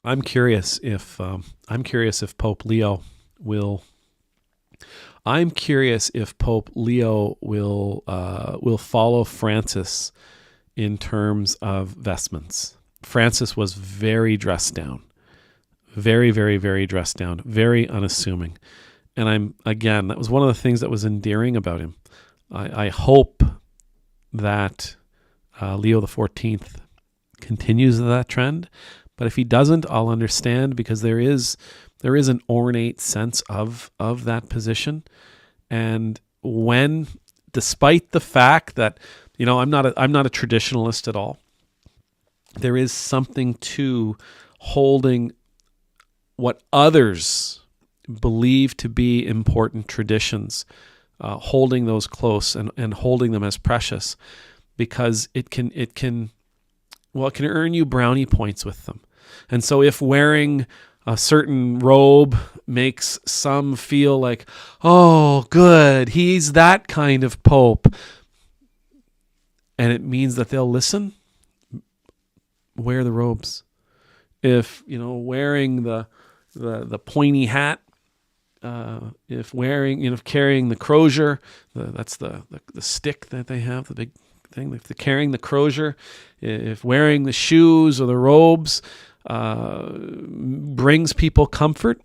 I'm curious if Pope Leo will. I'm curious if Pope Leo will follow Francis in terms of vestments. Francis was very dressed down, very, very, very dressed down, very unassuming. And that was one of the things that was endearing about him. I hope that Leo the 14th continues that trend. But if he doesn't, I'll understand, because there is an ornate sense of that position. And despite the fact that, I'm not a traditionalist at all, there is something to holding what others believe to be important traditions, holding those close and holding them as precious, because it can earn you brownie points with them. And so if wearing a certain robe makes some feel like, oh, good, he's that kind of pope, and it means that they'll listen, wear the robes. If, wearing the pointy hat, if carrying the crozier, that's the stick that they have, the big thing, if they're carrying the crozier, if wearing the shoes or the robes brings people comfort,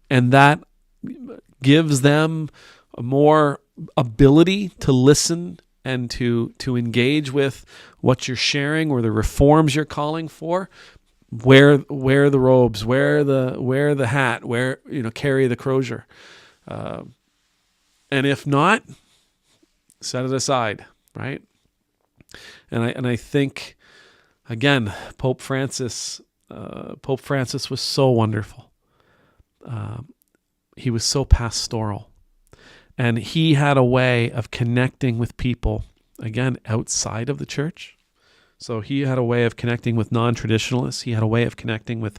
and that gives them a more ability to listen and to engage with what you're sharing or the reforms you're calling for, wear the robes, wear the hat, carry the crozier, and if not, set it aside, right? And I think, again, Pope Francis was so wonderful. He was so pastoral, and he had a way of connecting with people, again, outside of the church. So he had a way of connecting with non-traditionalists. He had a way of connecting with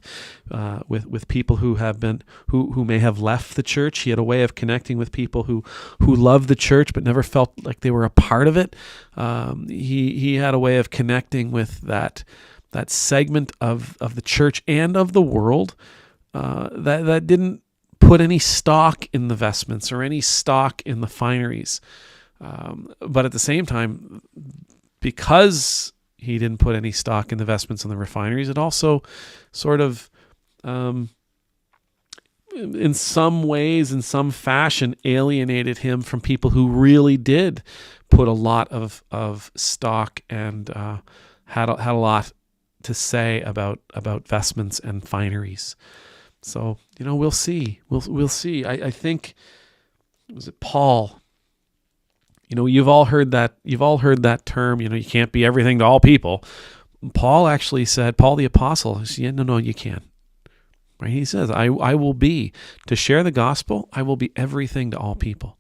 people who may have left the church. He had a way of connecting with people who loved the church but never felt like they were a part of it. He had a way of connecting with that segment of the church and of the world that didn't put any stock in the vestments or any stock in the fineries. But at the same time, because he didn't put any stock in the vestments and the refineries, it also sort of, in some ways, in some fashion, alienated him from people who really did put a lot of stock and had a lot to say about vestments and fineries. So, we'll see. We'll see. I think, was it Paul? You've all heard that term, you can't be everything to all people. Paul actually said, Paul the apostle, yeah, no, you can't. Right? He says, I will be, to share the gospel, I will be everything to all people.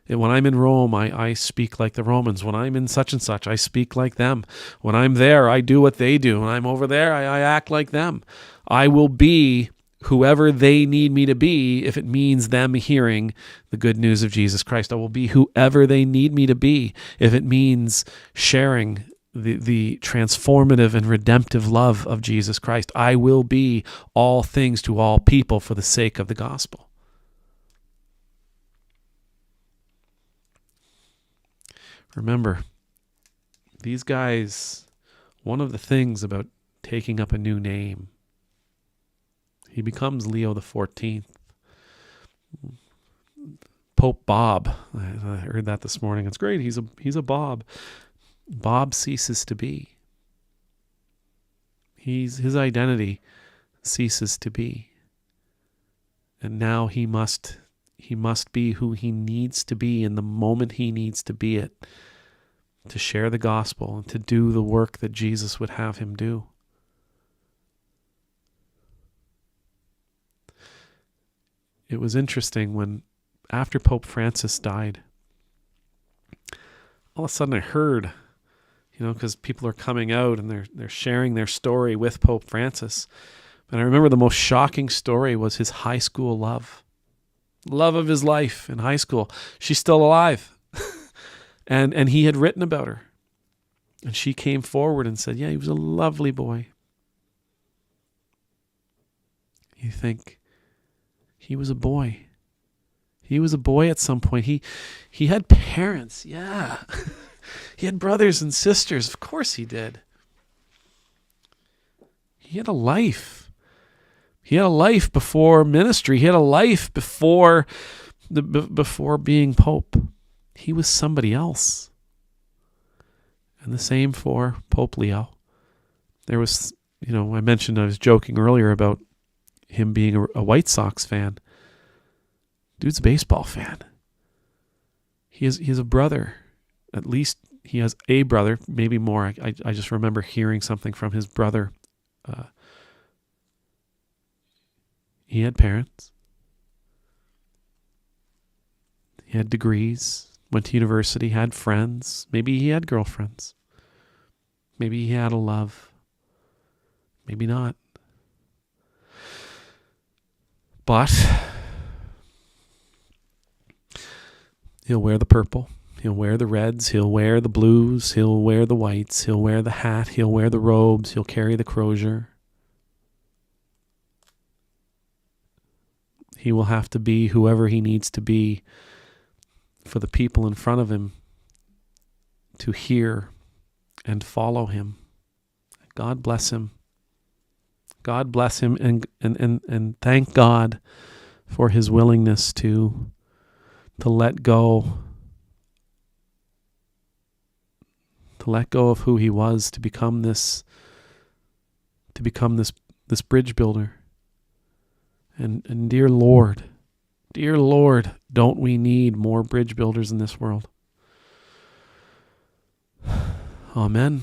And when I'm in Rome, I speak like the Romans. When I'm in such and such, I speak like them. When I'm there, I do what they do. When I'm over there, I act like them. I will be whoever they need me to be if it means them hearing the good news of Jesus Christ. I will be whoever they need me to be if it means sharing the transformative and redemptive love of Jesus Christ. I will be all things to all people for the sake of the gospel. Remember, these guys, one of the things about taking up a new name, he becomes Leo the 14th. Pope Bob. I heard that this morning. It's great. He's a Bob. Bob ceases to be. His identity ceases to be. And now he must be who he needs to be in the moment he needs to be it, to share the gospel and to do the work that Jesus would have him do. It was interesting when, after Pope Francis died, all of a sudden I heard, because people are coming out and they're sharing their story with Pope Francis. And I remember the most shocking story was his high school love of his life in high school. She's still alive. and he had written about her. And she came forward and said, yeah, he was a lovely boy. You think, he was a boy. He was a boy at some point. He had parents, yeah. He had brothers and sisters. Of course he did. He had a life. He had a life before ministry. He had a life before being Pope. He was somebody else. And the same for Pope Leo. There was, I was joking earlier about him being a White Sox fan. Dude's a baseball fan. He has a brother. At least he has a brother, maybe more. I just remember hearing something from his brother. He had parents. He had degrees, went to university, had friends. Maybe he had girlfriends. Maybe he had a love. Maybe not. But he'll wear the purple. He'll wear the reds. He'll wear the blues. He'll wear the whites. He'll wear the hat. He'll wear the robes. He'll carry the crozier. He will have to be whoever he needs to be for the people in front of him to hear and follow him. God bless him. God bless him, and thank God for his willingness to let go. To let go of who he was, to become this bridge builder. And dear Lord, don't we need more bridge builders in this world? Amen.